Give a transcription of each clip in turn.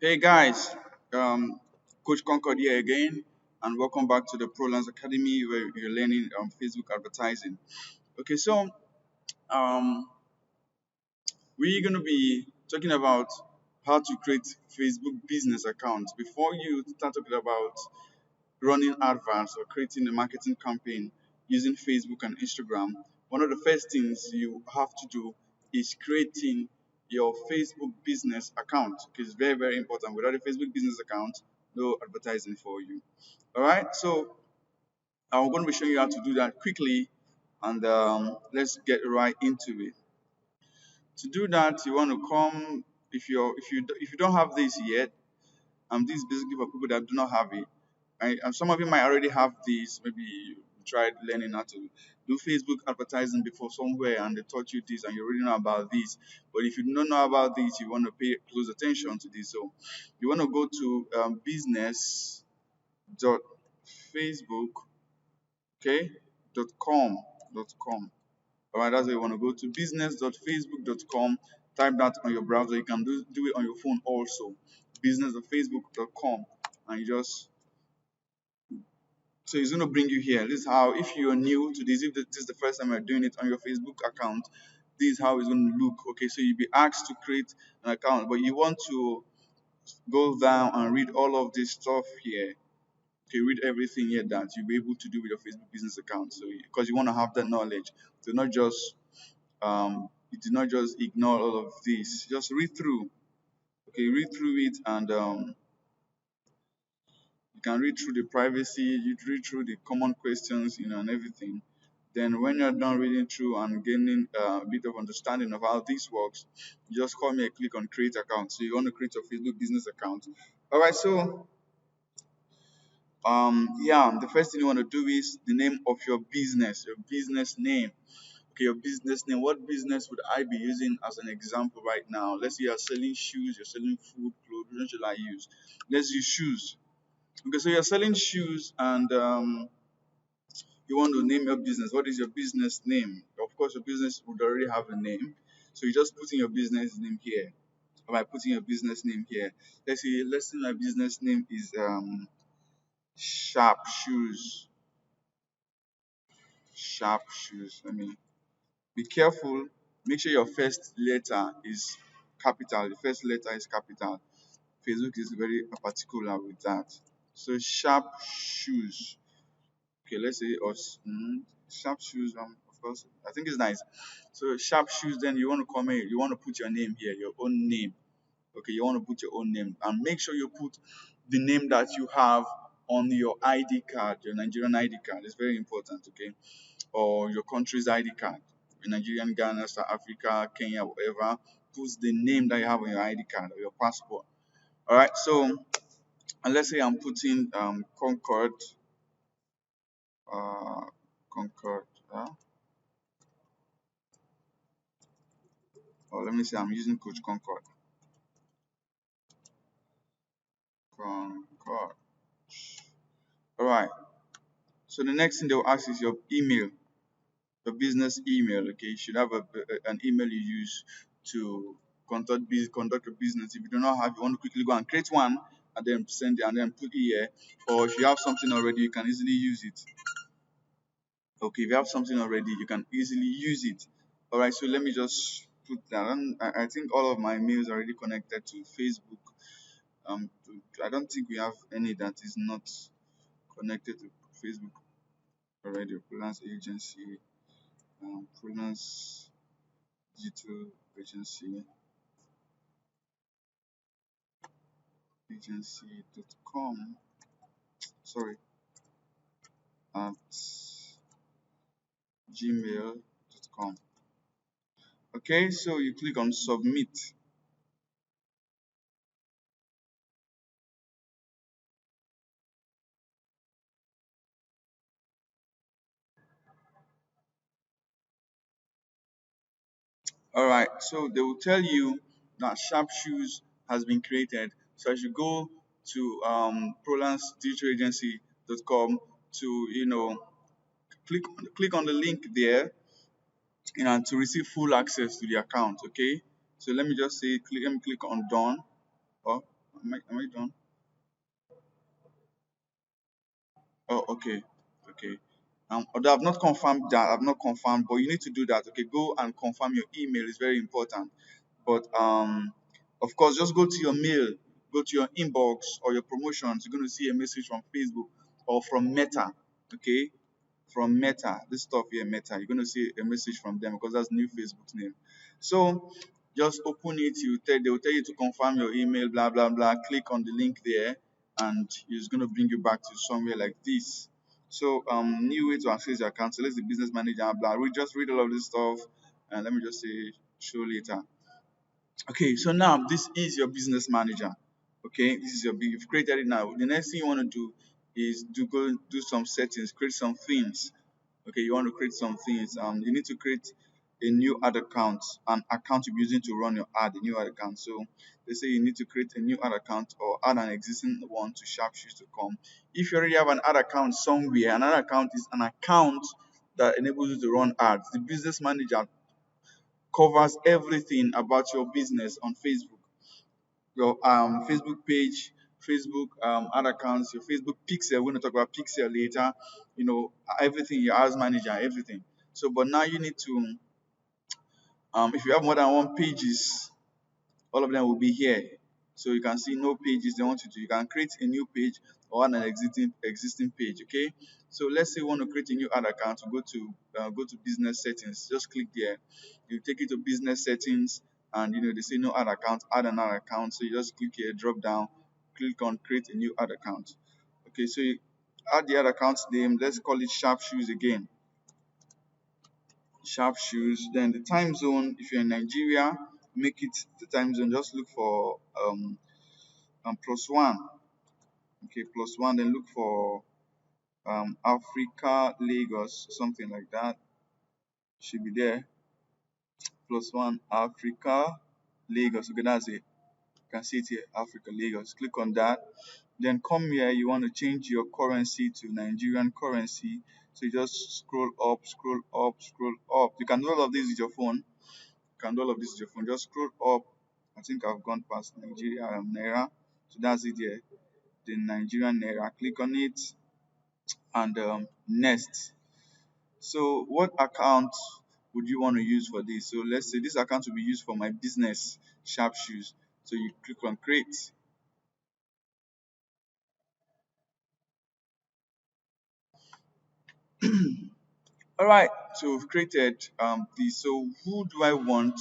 Hey guys, um, Coach Concord here again, and welcome back to the Prolanz Academy where you're learning Facebook advertising. Okay, so um, we're going to be talking about how to create Facebook business accounts. Before you start talking about running adverts or creating a marketing campaign using Facebook and Instagram, one of the first things you have to do is creating your Facebook business account. Okay, it's very, very important. Without a Facebook business account, no advertising for you. All right, so I'm going to be showing you how to do that quickly, and let's get right into it. To do that, you want to come if you don't have this yet. This is basically for people that do not have it. And some of you might already have this. Maybe you tried learning how to do Facebook advertising before somewhere, and they taught you this, and you already know about this. But if you don't know about this, you want to pay close attention to this. So you want to go to business.facebook, okay, .com. All right, that's where you want to go to business.facebook.com. Type that on your browser. You can do it on your phone also. Business.facebook.com, and you just so it's going to bring you here. This is how, if you're new to this, if this is the first time you're doing it on your Facebook account, this is how it's going to look. Okay, so you'll be asked to create an account, but you want to go down and read all of this stuff here. Okay, read everything here that you'll be able to do with your Facebook business account. So, because you want to have that knowledge, you do not just ignore all of this. Just read through. Okay, read through it, and you can read through the privacy, you read through the common questions, and everything. Then when you're done reading through and gaining a bit of understanding of how this works, you just call me a click on create account. So you want to create your Facebook business account. All right, so yeah, the first thing you want to do is the name of your business name. Okay, your business name. What business would I be using as an example right now? Let's say you're selling shoes, you're selling food, clothes. What should I use? Let's use shoes. Okay, so you're selling shoes, and you want to name your business. What is your business name? Of course, your business would already have a name. So you just put in your business name here. By putting your business name here. Let's say my business name is Sharp Shoes. Sharp Shoes. Let me be careful. Make sure your first letter is capital. The first letter is capital. Facebook is very particular with that. So Sharp Shoes. Okay, let's say us sharp shoes. Of course, I think it's nice. So sharp shoes. Then you want to come here. You want to put your name here, your own name. Okay, you want to put your own name, and make sure you put the name that you have on your ID card, your Nigerian ID card. It's very important. Okay, or your country's ID card, Nigerian, Ghana, South Africa, Kenya, whatever. Put the name that you have on your ID card or your passport. All right. So, and let's say I'm putting Concord, uh, Concord. Or let me say I'm using Coach Concord. Concord. All right. So the next thing they'll ask is your email, your business email. Okay, you should have an email you use to conduct your business. If you do not have, you want to quickly go and create one and then send it and then put it here. Or if you have something already, you can easily use it. Okay, if you have something already, you can easily use it. All right. So let me just put that. I think all of my mails are already connected to Facebook. I don't think we have any that is not connected to Facebook already. Prolanz Agency, Prolanz Digital Agency, agency.com, sorry, at gmail.com. Okay, so you click on submit. All right, so they will tell you that Sharp Shoes has been created. So I should go to prolanzdigitalagency.com to click click on the link there, to receive full access to the account. Okay, so let me just say let me click on done. Oh, Am I done? Oh, okay, okay. Although I've not confirmed that, I've not confirmed, but you need to do that. Okay, go and confirm your email. It's very important. But of course, just go to your mail, go to your inbox or your promotions. You're going to see a message from Facebook or from Meta. Okay, from Meta. This stuff here, Meta. You're going to see a message from them because that's new Facebook's name. So just open it. They will tell you to confirm your email. Blah blah blah. Click on the link there, and it's going to bring you back to somewhere like this. So new way to access your account. Select the business manager. Blah. We just read all of this stuff, and let me just say show later. Okay, so now this is your business manager. Okay, this is you've created it now. The next thing you want to do is to go do some settings, create some themes. Okay, you want to create some things. You need to create a new ad account, an account you're using to run your ad, a new ad account. So they say you need to create a new ad account or add an existing one to Sharpshoes to come. If you already have an ad account somewhere, another account is an account that enables you to run ads. The business manager covers everything about your business on Facebook. Your Facebook page, Facebook ad accounts, your Facebook pixel. We're going to talk about pixel later. You know, everything, your ads manager, everything. So, but now you need to, if you have more than one pages, all of them will be here. So you can see no pages they want you to. You can create a new page or an existing page. Okay. So let's say you want to create a new ad account. Go to business settings. Just click there. You take it to business settings, and they say no ad account. Add an ad account. So you just click here, drop down, click on create a new ad account. Okay. So you add the ad account name. Let's call it Sharp Shoes again. Sharp Shoes. Then the time zone. If you're in Nigeria, make it the time zone. Just look for +1. Okay, +1. Then look for Africa, Lagos, something like that. Should be there. +1 Africa, Lagos. Okay, that's it. You can see it here, Africa, Lagos. Click on that. Then come here. You want to change your currency to Nigerian currency. So you just scroll up, scroll up, scroll up. You can do all of this with your phone. You can do all of this with your phone. Just scroll up. I think I've gone past Nigeria Naira. So that's it here. The Nigerian Naira. Click on it and next. So what account would you want to use for this? So let's say this account will be used for my business, Sharp Shoes. So you click on create. All right, so we've created this. So who do I want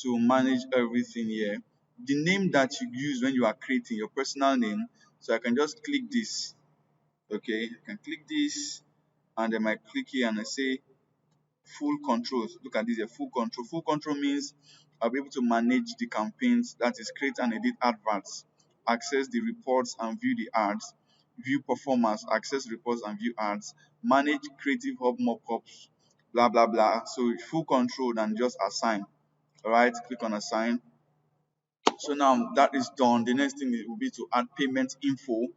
to manage everything here? The name that you use when you are creating your personal name. So I can just click this. Okay, I can click this, and then I click here and I say full control. Look at this here, full control. Full control means I'll be able to manage the campaigns, that is create and edit adverts, access the reports and view the ads, view performance, access reports and view ads, manage creative hub mockups, blah blah blah. So full control and just assign. All right, click on assign. So now that is done. The next thing will be to add payment info.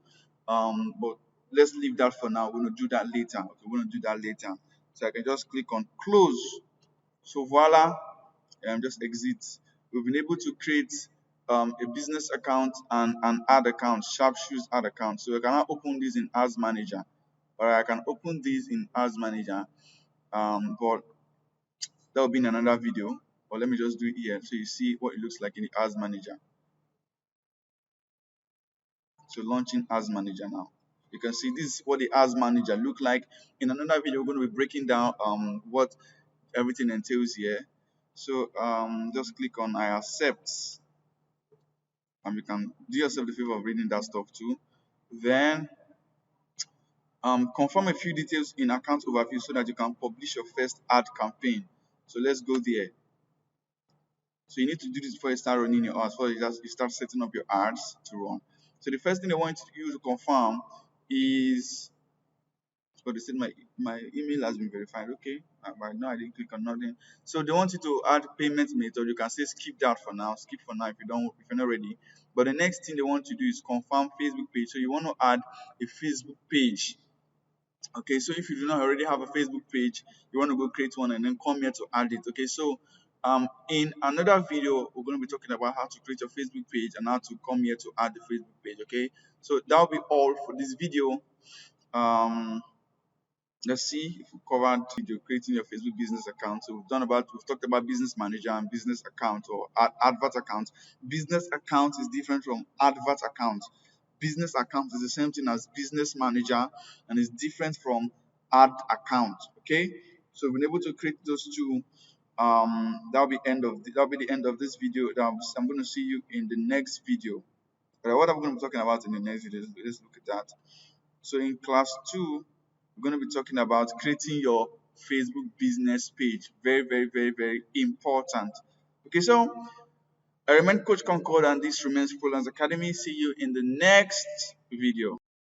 But let's leave that for now. We're gonna do that later. Okay, we're gonna do that later. So I can just click on close. So voila, just exit. We've been able to create a business account and an ad account, Sharp Shoes ad account. So I can now open this in Ads Manager, or I can open this in Ads Manager. But that will be in another video. But let me just do it here so you see what it looks like in the Ads Manager. So launching Ads Manager now. You can see this is what the Ads Manager look like. In another video, we're going to be breaking down what everything entails here. So just click on I accept, and you can do yourself the favor of reading that stuff too. Then confirm a few details in account overview so that you can publish your first ad campaign. So let's go there. So you need to do this before you start running your ads, before you start setting up your ads to run. So the first thing they want you to confirm is, so they said my email has been verified. Okay, right now I didn't click on nothing. So they want you to add payment method. You can say skip that for now. Skip for now if you're not ready. But the next thing they want you to do is confirm Facebook page. So you want to add a Facebook page. Okay, so if you do not already have a Facebook page, you want to go create one and then come here to add it. Okay, so In another video, we're going to be talking about how to create your Facebook page and how to come here to add the Facebook page. Okay, so that'll be all for this video. Um, let's see if we covered video creating your Facebook business account. So we've talked about business manager and business account or advert account. Business account is different from advert account. Business account is the same thing as business manager and is different from ad account. Okay, so we've been able to create those two. That'll be the end of this video. I'm going to see you in the next video. But what I'm going to be talking about in the next video, let's look at that. So in class 2, we're going to be talking about creating your Facebook business page. Very, very, very, very important. Okay, so I remain Coach Concord, and this remains Prolanz Academy. See you in the next video.